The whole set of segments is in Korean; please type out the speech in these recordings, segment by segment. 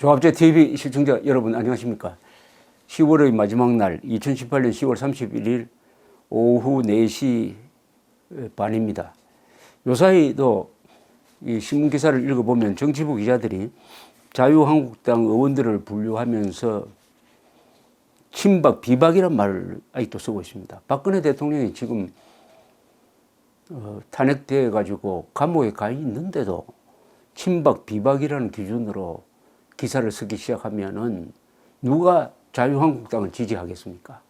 조합제 TV 시청자 여러분 안녕하십니까? 10월의 마지막 날 2018년 10월 31일 오후 4시 반입니다. 요사이도 이 신문기사를 읽어보면 정치부 기자들이 자유한국당 의원들을 분류하면서 친박, 비박이란 말을 아직도 쓰고 있습니다. 박근혜 대통령이 지금 탄핵돼 가지고 감옥에 가 있는데도 친박, 비박이라는 기준으로 기사를 쓰기 시작하면은 누가 자유한국당을 지지하겠습니까?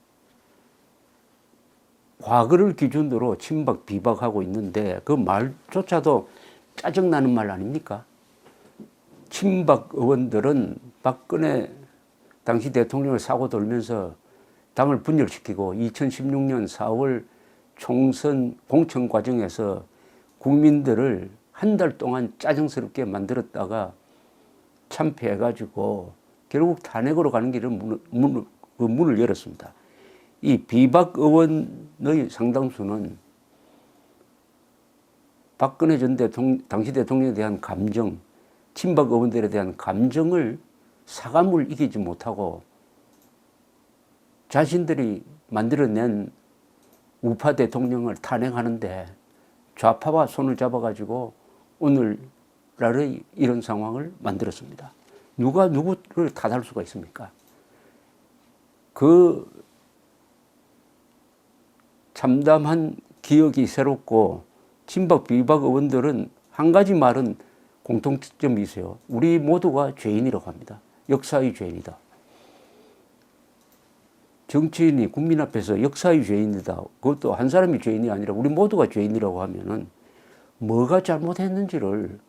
과거를 기준으로 친박, 비박하고 있는데 그 말조차도 짜증나는 말 아닙니까? 친박 의원들은 박근혜 당시 대통령을 사고 돌면서 당을 분열시키고 2016년 4월 총선 공천 과정에서 국민들을 한 달 동안 짜증스럽게 만들었다가 참패해가지고 결국 탄핵으로 가는 길을 문을 열었습니다. 이 비박 의원의 상당수는 박근혜 전 당시 대통령에 대한 감정, 친박 의원들에 대한 감정을 사감을 이기지 못하고 자신들이 만들어낸 우파 대통령을 탄핵하는데 좌파와 손을 잡아가지고 오늘날의 이런 상황을 만들었습니다. 누가 누구를 탓할 수가 있습니까? 그 참담한 기억이 새롭고 친박 비박 의원들은 한 가지 말은 공통점이 있어요. 우리 모두가 죄인이라고 합니다. 역사의 죄인이다. 정치인이 국민 앞에서 역사의 죄인이다. 그것도 한 사람이 죄인이 아니라 우리 모두가 죄인이라고 하면은 뭐가 잘못했는지를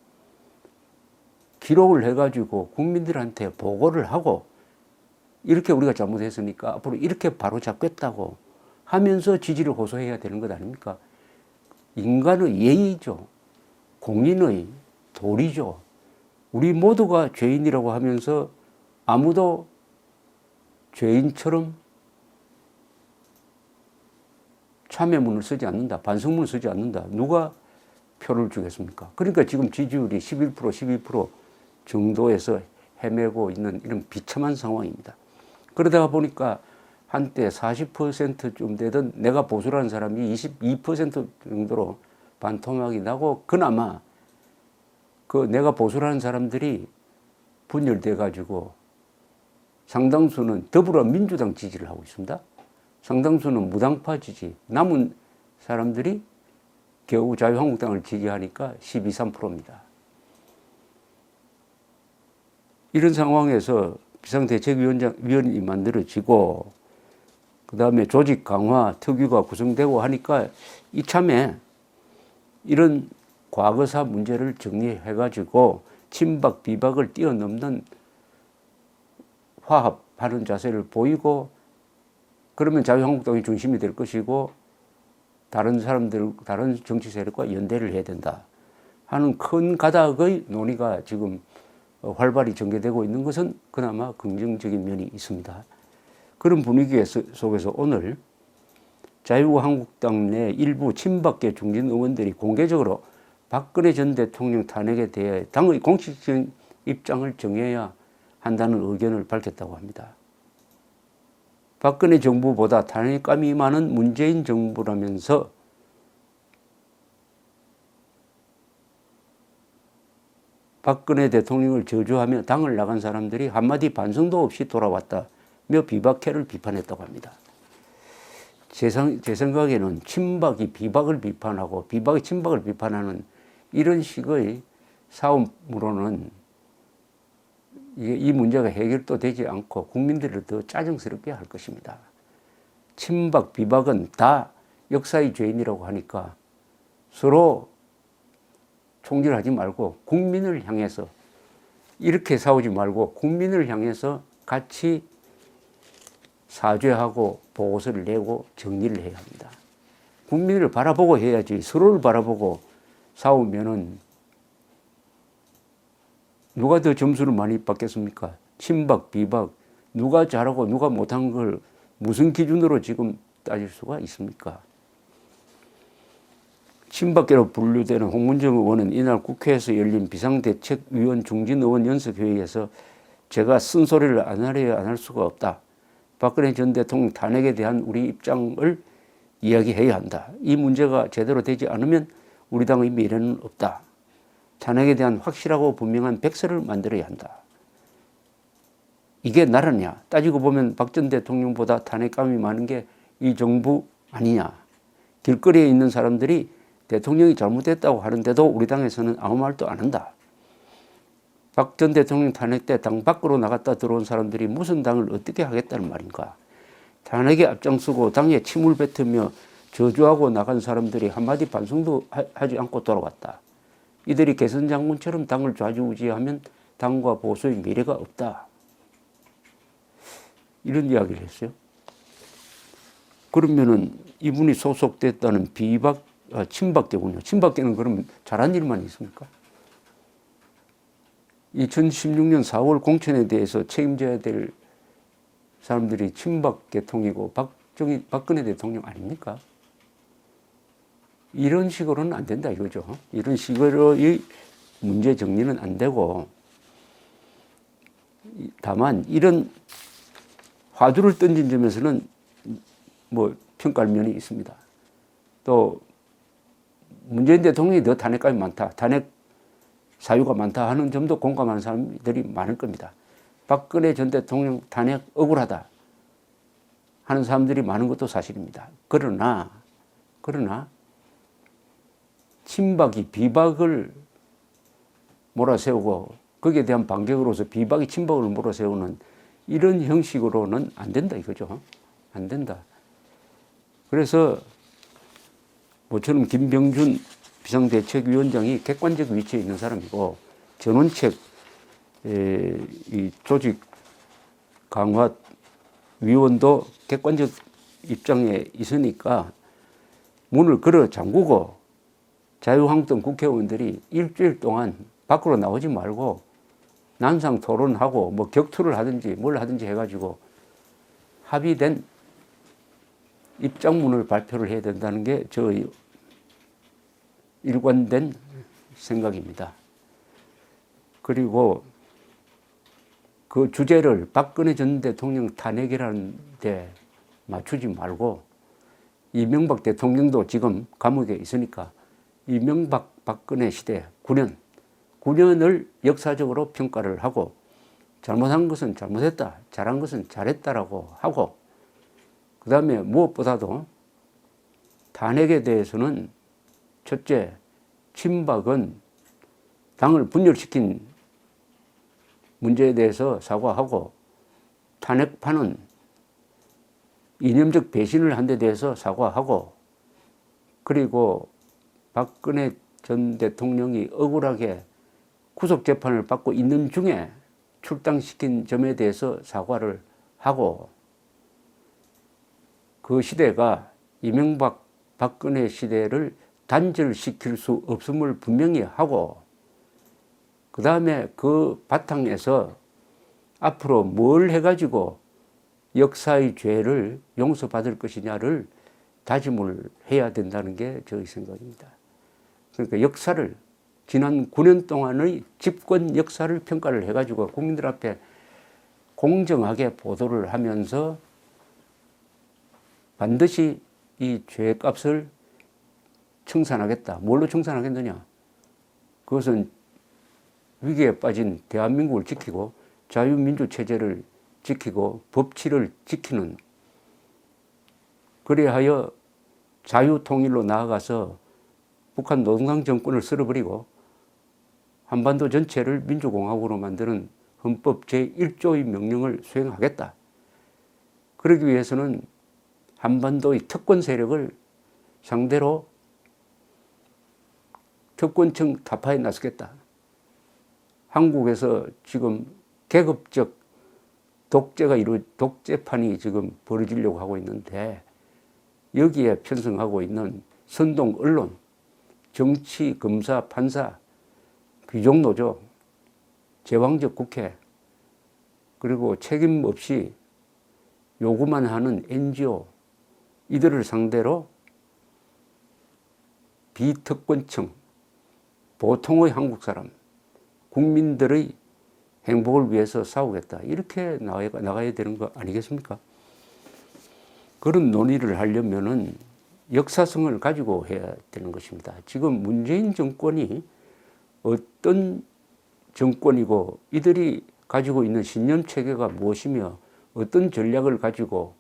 기록을 해가지고 국민들한테 보고를 하고 이렇게 우리가 잘못했으니까 앞으로 이렇게 바로 잡겠다고 하면서 지지를 호소해야 되는 것 아닙니까? 인간의 예의죠. 공인의 도리죠. 우리 모두가 죄인이라고 하면서 아무도 죄인처럼 참여문을 쓰지 않는다. 반성문을 쓰지 않는다. 누가 표를 주겠습니까? 그러니까 지금 지지율이 11%, 12% 정도에서 헤매고 있는 이런 비참한 상황입니다. 그러다가 보니까 한때 40%쯤 되던 내가 보수라는 사람이 22% 정도로 반토막이 나고 그나마 그 내가 보수라는 사람들이 분열돼 가지고 상당수는 더불어민주당 지지를 하고 있습니다. 상당수는 무당파 지지, 남은 사람들이 겨우 자유한국당을 지지하니까 12, 3%입니다. 이런 상황에서 비상대책위원이 만들어지고 그 다음에 조직 강화 특위가 구성되고 하니까 이참에 이런 과거사 문제를 정리해가지고 친박 비박을 뛰어넘는 화합하는 자세를 보이고 그러면 자유한국당이 중심이 될 것이고 다른 사람들, 다른 정치 세력과 연대를 해야 된다 하는 큰 가닥의 논의가 지금 활발히 전개되고 있는 것은 그나마 긍정적인 면이 있습니다. 그런 분위기 속에서 오늘 자유한국당 내 일부 친박계 중진 의원들이 공개적으로 박근혜 전 대통령 탄핵에 대해 당의 공식적인 입장을 정해야 한다는 의견을 밝혔다고 합니다. 박근혜 정부보다 탄핵감이 많은 문재인 정부라면서 박근혜 대통령을 저주하며 당을 나간 사람들이 한마디 반성도 없이 돌아왔다며 비박회를 비판했다고 합니다. 제 생각에는 친박이 비박을 비판하고 비박이 친박을 비판하는 이런 식의 싸움으로는 이 문제가 해결도 되지 않고 국민들을 더 짜증스럽게 할 것입니다. 친박, 비박은 다 역사의 죄인이라고 하니까 서로 총질하지 말고 국민을 향해서 이렇게 싸우지 말고 국민을 향해서 같이 사죄하고 보고서를 내고 정리를 해야 합니다. 국민을 바라보고 해야지 서로를 바라보고 싸우면은 누가 더 점수를 많이 받겠습니까? 친박, 비박, 누가 잘하고 누가 못한 걸 무슨 기준으로 지금 따질 수가 있습니까? 친박계로 분류되는 홍문정 의원은 이날 국회에서 열린 비상대책위원 중진의원 연석회의에서 제가 쓴소리를 안 하려 안 할 수가 없다. 박근혜 전 대통령 탄핵에 대한 우리 입장을 이야기해야 한다. 이 문제가 제대로 되지 않으면 우리 당의 미래는 없다. 탄핵에 대한 확실하고 분명한 백서를 만들어야 한다. 이게 나라냐? 따지고 보면 박 전 대통령보다 탄핵감이 많은 게 이 정부 아니냐? 길거리에 있는 사람들이 대통령이 잘못됐다고 하는데도 우리 당에서는 아무 말도 안 한다. 박 전 대통령 탄핵 때 당 밖으로 나갔다 들어온 사람들이 무슨 당을 어떻게 하겠다는 말인가? 탄핵에 앞장서고 당에 침을 뱉으며 저주하고 나간 사람들이 한마디 반성도 하지 않고 돌아왔다. 이들이 개선 장군처럼 당을 좌지우지하면 당과 보수의 미래가 없다. 이런 이야기를 했어요. 그러면은 이분이 소속됐다는 친박계군요. 친박계는 그럼 잘한 일만 있습니까? 2016년 4월 공천에 대해서 책임져야 될 사람들이 친박 계통이고 박근혜 대통령 아닙니까? 이런 식으로는 안 된다 이거죠. 이런 식으로의 문제 정리는 안 되고, 다만 이런 화두를 던진 점에서는 뭐 평가할 면이 있습니다. 또 문재인 대통령이 더 탄핵감이 많다, 탄핵 사유가 많다 하는 점도 공감하는 사람들이 많을 겁니다. 박근혜 전 대통령 탄핵 억울하다 하는 사람들이 많은 것도 사실입니다. 그러나 친박이 비박을 몰아세우고 거기에 대한 반격으로서 비박이 친박을 몰아세우는 이런 형식으로는 안 된다 이거죠. 안 된다. 그래서 모처럼 김병준 비상대책위원장이 객관적 위치에 있는 사람이고, 전원책 이 조직 강화 위원도 객관적 입장에 있으니까 문을 걸어 잠그고 자유한국당 국회의원들이 일주일 동안 밖으로 나오지 말고 난상 토론하고 뭐 격투를 하든지 뭘 하든지 해가지고 합의된 입장문을 발표를 해야 된다는 게 저의 일관된 생각입니다. 그리고 그 주제를 박근혜 전 대통령 탄핵이라는 데 맞추지 말고, 이명박 대통령도 지금 감옥에 있으니까 이명박 박근혜 시대 9년을 역사적으로 평가를 하고, 잘못한 것은 잘못했다, 잘한 것은 잘했다라고 하고, 그 다음에 무엇보다도 탄핵에 대해서는 첫째, 친박은 당을 분열시킨 문제에 대해서 사과하고, 탄핵파는 이념적 배신을 한 데 대해서 사과하고, 그리고 박근혜 전 대통령이 억울하게 구속재판을 받고 있는 중에 출당시킨 점에 대해서 사과를 하고, 그 시대가 이명박 박근혜 시대를 단절시킬 수 없음을 분명히 하고, 그 다음에 그 바탕에서 앞으로 뭘 해가지고 역사의 죄를 용서받을 것이냐를 다짐을 해야 된다는 게 저의 생각입니다. 그러니까 역사를, 지난 9년 동안의 집권 역사를 평가를 해가지고 국민들 앞에 공정하게 보도를 하면서 반드시 이 죄값을 청산하겠다. 뭘로 청산하겠느냐? 그것은 위기에 빠진 대한민국을 지키고 자유민주 체제를 지키고 법치를 지키는, 그리하여 자유통일로 나아가서 북한 노동당 정권을 쓸어버리고 한반도 전체를 민주공화국으로 만드는 헌법 제1조의 명령을 수행하겠다. 그러기 위해서는 한반도의 특권 세력을 상대로 특권층 타파에 나서겠다. 한국에서 지금 계급적 독재판이 지금 벌어지려고 하고 있는데, 여기에 편성하고 있는 선동 언론, 정치, 검사, 판사, 귀족노조, 제왕적 국회, 그리고 책임 없이 요구만 하는 NGO, 이들을 상대로 비특권층, 보통의 한국 사람, 국민들의 행복을 위해서 싸우겠다. 이렇게 나가야 되는 거 아니겠습니까? 그런 논의를 하려면은 역사성을 가지고 해야 되는 것입니다. 지금 문재인 정권이 어떤 정권이고 이들이 가지고 있는 신념 체계가 무엇이며 어떤 전략을 가지고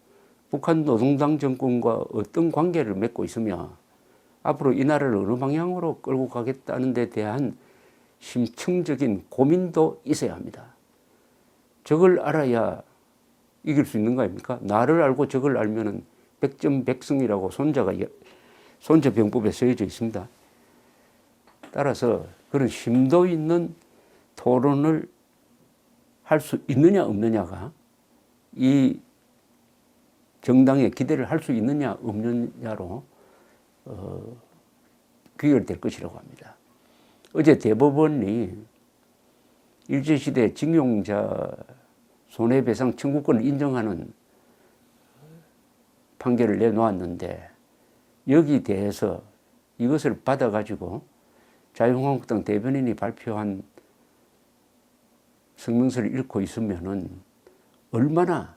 북한 노동당 정권과 어떤 관계를 맺고 있으며 앞으로 이 나라를 어느 방향으로 끌고 가겠다는 데 대한 심층적인 고민도 있어야 합니다. 저걸 알아야 이길 수 있는 거 아닙니까? 나를 알고 저걸 알면은 백전백승이라고 손자병법에 쓰여져 있습니다. 따라서 그런 심도 있는 토론을 할 수 있느냐 없느냐가 이 정당의 기대를 할 수 있느냐 없느냐로 귀결될 것이라고 합니다. 어제 대법원이 일제시대 징용자 손해배상 청구권을 인정하는 판결을 내놓았는데 여기 대해서 이것을 받아가지고 자유한국당 대변인이 발표한 성명서를 읽고 있으면은 얼마나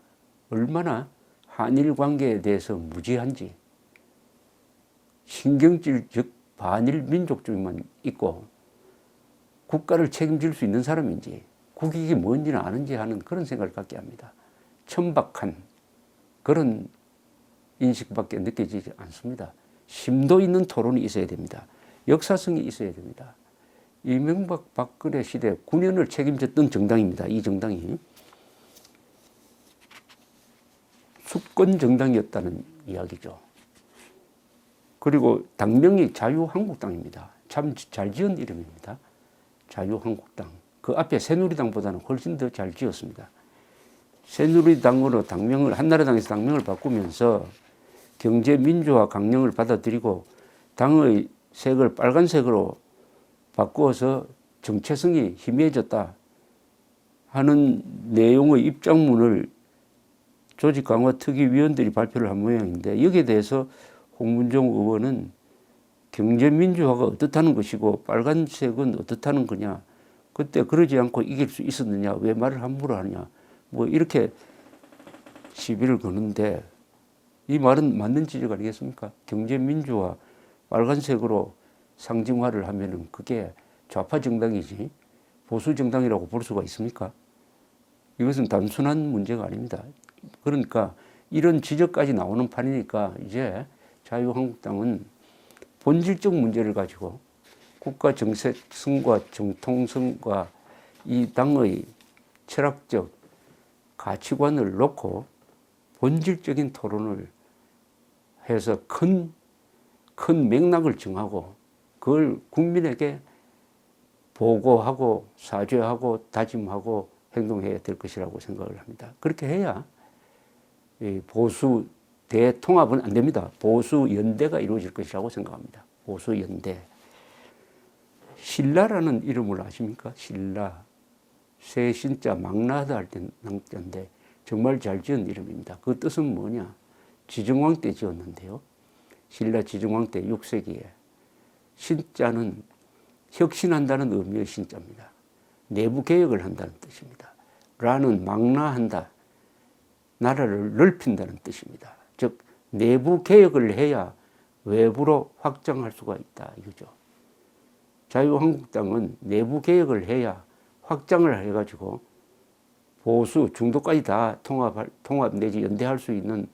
한일 관계에 대해서 무지한지, 신경질적 반일 민족주의만 있고 국가를 책임질 수 있는 사람인지 국익이 뭔지는 아는지 하는 그런 생각을 갖게 합니다. 천박한 그런 인식밖에 느껴지지 않습니다. 심도 있는 토론이 있어야 됩니다. 역사성이 있어야 됩니다. 이명박 박근혜 시대 9년을 책임졌던 정당입니다. 이 정당이 수권 정당이었다는 이야기죠. 그리고 당명이 자유한국당입니다. 참 잘 지은 이름입니다. 자유한국당. 그 앞에 새누리당보다는 훨씬 더 잘 지었습니다. 새누리당으로 당명을, 한나라당에서 당명을 바꾸면서 경제민주화 강령을 받아들이고 당의 색을 빨간색으로 바꾸어서 정체성이 희미해졌다 하는 내용의 입장문을 조직 강화 특위 위원들이 발표를 한 모양인데 여기에 대해서 홍문종 의원은 경제민주화가 어떻다는 것이고 빨간색은 어떻다는 거냐, 그때 그러지 않고 이길 수 있었느냐, 왜 말을 함부로 하느냐, 뭐 이렇게 시비를 거는데 이 말은 맞는 지적 아니겠습니까? 경제민주화 빨간색으로 상징화를 하면은 그게 좌파 정당이지 보수 정당이라고 볼 수가 있습니까? 이것은 단순한 문제가 아닙니다. 그러니까 이런 지적까지 나오는 판이니까 이제 자유한국당은 본질적 문제를 가지고 국가 정체성과 정통성과 이 당의 철학적 가치관을 놓고 본질적인 토론을 해서 큰 맥락을 정하고 그걸 국민에게 보고하고 사죄하고 다짐하고 행동해야 될 것이라고 생각을 합니다. 그렇게 해야 보수 대통합은 안 됩니다. 보수 연대가 이루어질 것이라고 생각합니다. 보수 연대. 신라라는 이름을 아십니까? 신라. 새 신자 망라하다 할 때 낭자인데 정말 잘 지은 이름입니다. 그 뜻은 뭐냐? 지정왕 때 지었는데요. 신라 지정왕 때 6세기에 신자는 혁신한다는 의미의 신자입니다. 내부 개혁을 한다는 뜻입니다. 라는 망라한다. 나라를 넓힌다는 뜻입니다. 즉 내부 개혁을 해야 외부로 확장할 수가 있다 이거죠. 자유한국당은 내부 개혁을 해야 확장을 해가지고 보수 중도까지 다 통합 내지 연대할 수 있는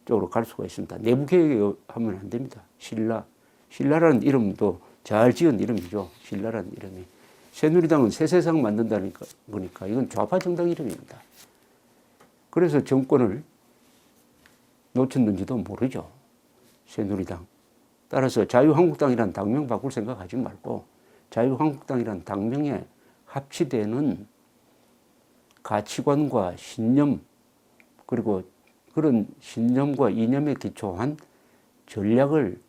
쪽으로 갈 수가 있습니다. 내부 개혁하면 안 됩니다. 신라라는 이름도 잘 지은 이름이죠. 신라라는 이름이. 새누리당은 새 세상 만든다는 거니까 이건 좌파 정당 이름입니다. 그래서 정권을 놓쳤는지도 모르죠. 새누리당. 따라서 자유한국당이란 당명 바꿀 생각하지 말고 자유한국당이란 당명에 합치되는 가치관과 신념 그리고 그런 신념과 이념에 기초한 전략을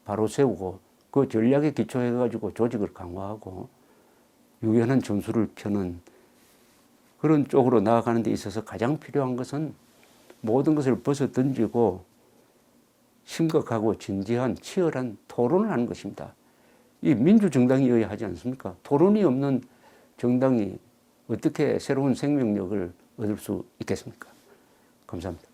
바로 세우고 그 전략에 기초해가지고 조직을 강화하고 유연한 전술을 펴는 그런 쪽으로 나아가는 데 있어서 가장 필요한 것은 모든 것을 벗어 던지고 심각하고 진지한 치열한 토론을 하는 것입니다. 이 민주정당이어야 하지 않습니까? 토론이 없는 정당이 어떻게 새로운 생명력을 얻을 수 있겠습니까? 감사합니다.